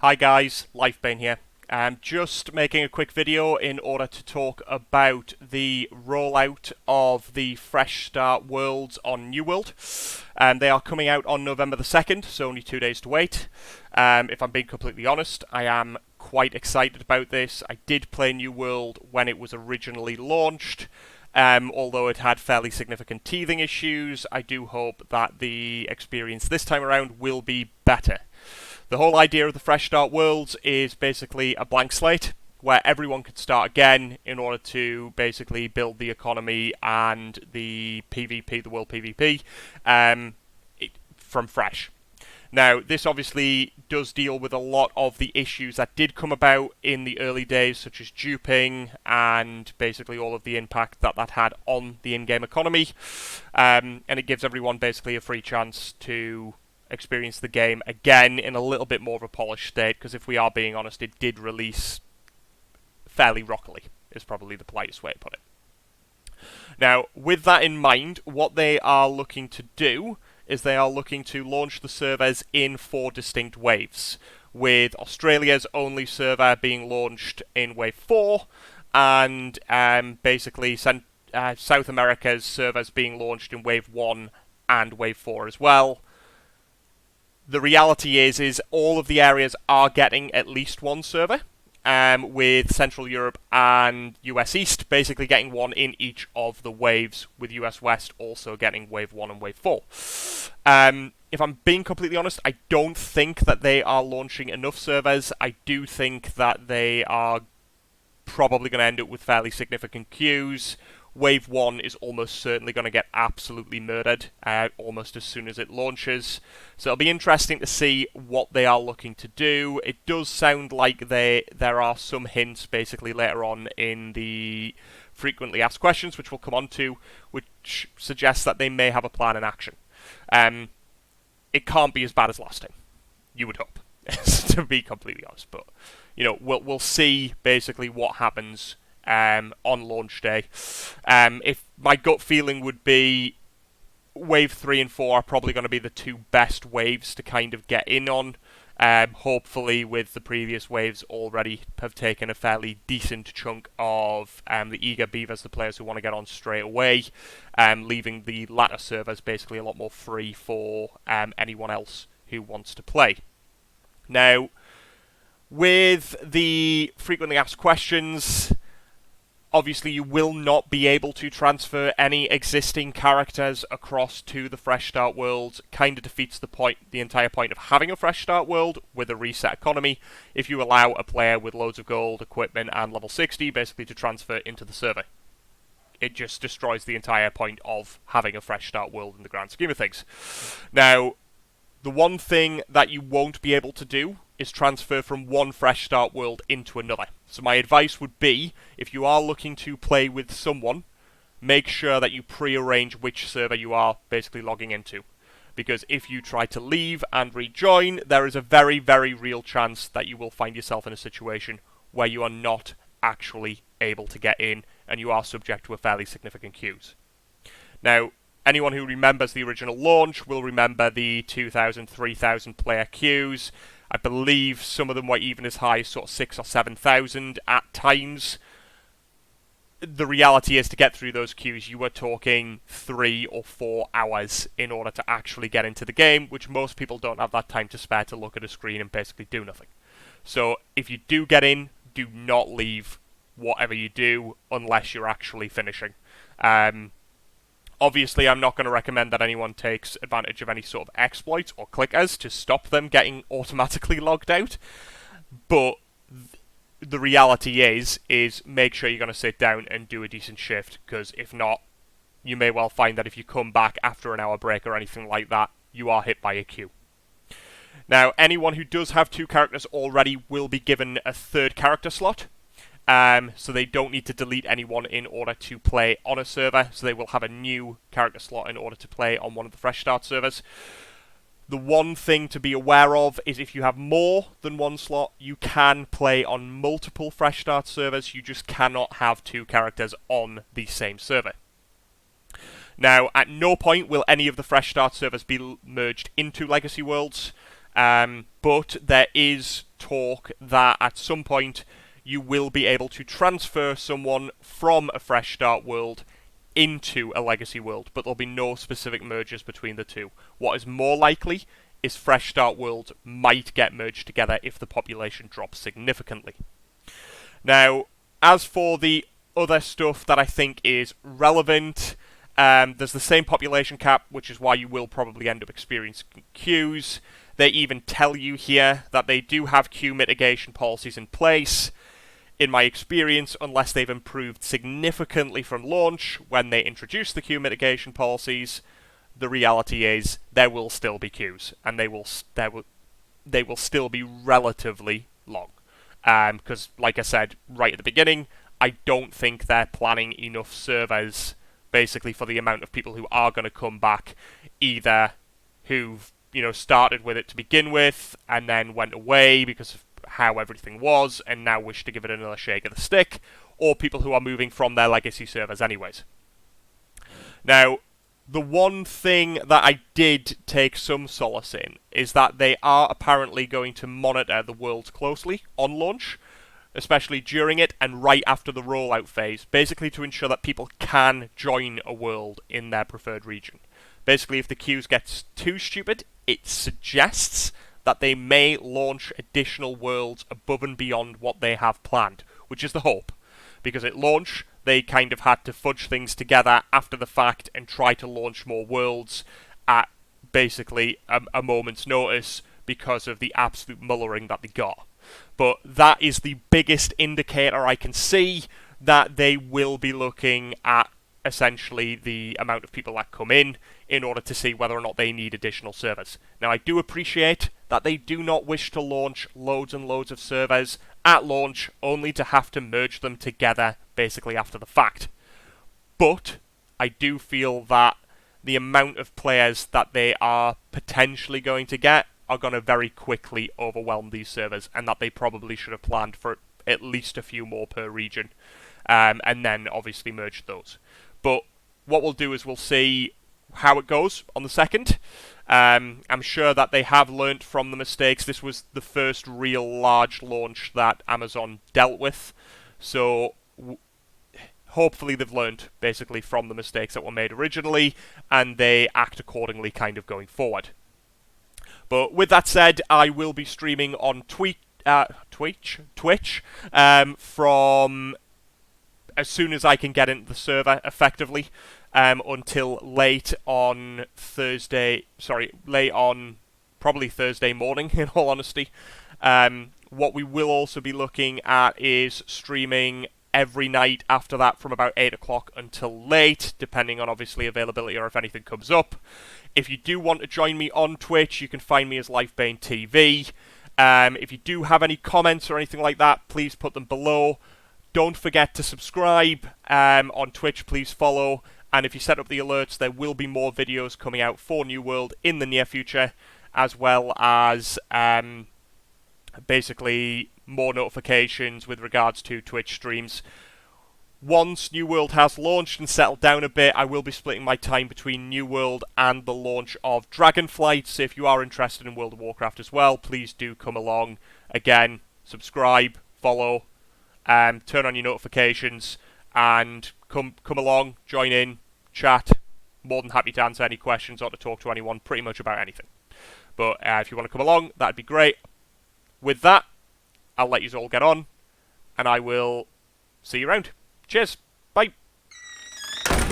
Hi guys, Lifebane here. I'm just making a quick video in order to talk about the rollout of the Fresh Start Worlds on New World. They are coming out on November the 2nd, so only 2 days to wait. If I'm being completely honest, I am quite excited about this. I did play New World when it was originally launched. Although it had fairly significant teething issues, I do hope that the experience this time around will be better. The whole idea of the Fresh Start Worlds is basically a blank slate where everyone can start again in order to basically build the economy and the PvP, the world PvP, from fresh. Now, this obviously does deal with a lot of the issues that did come about in the early days, such as duping and basically all of the impact that that had on the in-game economy. And it gives everyone basically a free chance to experience the game again in a little bit more of a polished state, because if we are being honest, it did release fairly rockily, is probably the politest way to put it. Now, with that in mind, what they are looking to do is they are looking to launch the servers in 4 distinct waves, with Australia's only server being launched in Wave 4, and basically South America's servers being launched in Wave 1 and Wave 4 as well. The reality is all of the areas are getting at least one server, with Central Europe and US East basically getting one in each of the waves, with US West also getting Wave 1 and Wave 4. If I'm being completely honest, I don't think that they are launching enough servers. I do think that they are probably going to end up with fairly significant queues. Wave 1 is almost certainly going to get absolutely murdered almost as soon as it launches. So it'll be interesting to see what they are looking to do. It does sound like there are some hints basically later on in the frequently asked questions, which we'll come on to, which suggests that they may have a plan in action. It can't be as bad as last time, you would hope, to be completely honest. But, you know, we'll see basically what happens on launch day. If my gut feeling would be Wave 3 and 4 are probably going to be the 2 best waves to kind of get in on. Hopefully, with the previous waves already have taken a fairly decent chunk of the eager beavers, the players who want to get on straight away, leaving the latter servers basically a lot more free for anyone else who wants to play. Now, with the frequently asked questions, obviously, you will not be able to transfer any existing characters across to the Fresh Start World. Kind of defeats the entire point of having a Fresh Start World with a reset economy if you allow a player with loads of gold, equipment, and level 60 basically to transfer into the server. It just destroys the entire point of having a Fresh Start World in the grand scheme of things. Now, the one thing that you won't be able to do is transfer from one Fresh Start World into another. So my advice would be, if you are looking to play with someone, make sure that you pre-arrange which server you are basically logging into. Because if you try to leave and rejoin, there is a very, very real chance that you will find yourself in a situation where you are not actually able to get in, and you are subject to a fairly significant queues. Now, anyone who remembers the original launch will remember the 2,000, 3,000 player queues. I believe some of them were even as high as sort of 6,000 or 7,000 at times. The reality is, to get through those queues, you were talking 3 or 4 hours in order to actually get into the game, which most people don't have that time to spare to look at a screen and basically do nothing. So if you do get in, do not leave whatever you do unless you're actually finishing. Obviously, I'm not going to recommend that anyone takes advantage of any sort of exploits or clickers to stop them getting automatically logged out. But the reality is make sure you're going to sit down and do a decent shift, because if not, you may well find that if you come back after an hour break or anything like that, you are hit by a queue. Now, anyone who does have 2 characters already will be given a 3rd character slot. So they don't need to delete anyone in order to play on a server, so they will have a new character slot in order to play on one of the Fresh Start servers. The one thing to be aware of is if you have more than 1 slot, you can play on multiple Fresh Start servers. You just cannot have 2 characters on the same server. Now, at no point will any of the Fresh Start servers be merged into Legacy Worlds. But there is talk that at some point you will be able to transfer someone from a Fresh Start world into a Legacy world, but there'll be no specific mergers between the two. What is more likely is Fresh Start worlds might get merged together if the population drops significantly. Now, as for the other stuff that I think is relevant, there's the same population cap, which is why you will probably end up experiencing queues. They even tell you here that they do have queue mitigation policies in place. In my experience, unless they've improved significantly from launch when they introduced the queue mitigation policies, the reality is there will still be queues, and they will still be relatively long. Because, like I said right at the beginning, I don't think they're planning enough servers, basically, for the amount of people who are going to come back, either who've started with it to begin with and then went away because of how everything was and now wish to give it another shake of the stick, or people who are moving from their legacy servers anyways. Now, the one thing that I did take some solace in is that they are apparently going to monitor the worlds closely on launch, especially during it and right after the rollout phase, basically to ensure that people can join a world in their preferred region. Basically, if the queues get too stupid, it suggests that they may launch additional worlds above and beyond what they have planned, which is the hope. Because at launch, they kind of had to fudge things together after the fact and try to launch more worlds at basically a moment's notice because of the absolute mullering that they got. But that is the biggest indicator I can see that they will be looking at essentially the amount of people that come in order to see whether or not they need additional servers. Now, I do appreciate that they do not wish to launch loads and loads of servers at launch, only to have to merge them together basically after the fact. But I do feel that the amount of players that they are potentially going to get are going to very quickly overwhelm these servers, and that they probably should have planned for at least a few more per region, and then obviously merge those. But what we'll do is we'll see how it goes on the 2nd. I'm sure that they have learnt from the mistakes. This was the first real large launch that Amazon dealt with, so hopefully they've learnt basically from the mistakes that were made originally, and they act accordingly kind of going forward. But with that said, I will be streaming on Twitch from as soon as I can get into the server effectively, until late on probably Thursday morning, in all honesty. What we will also be looking at is streaming every night after that from about 8 o'clock until late, depending on obviously availability or if anything comes up. If you do want to join me on Twitch, you can find me as LifeBane TV. If you do have any comments or anything like that, please put them below. Don't forget to subscribe on Twitch, please follow. And if you set up the alerts, there will be more videos coming out for New World in the near future, as well as basically more notifications with regards to Twitch streams. Once New World has launched and settled down a bit, I will be splitting my time between New World and the launch of Dragonflight. So if you are interested in World of Warcraft as well, please do come along. Again, subscribe, follow, turn on your notifications, and come along, join in, chat. More than happy to answer any questions or to talk to anyone pretty much about anything. But if you want to come along, that'd be great. With that, I'll let you all get on, and I will see you around. Cheers!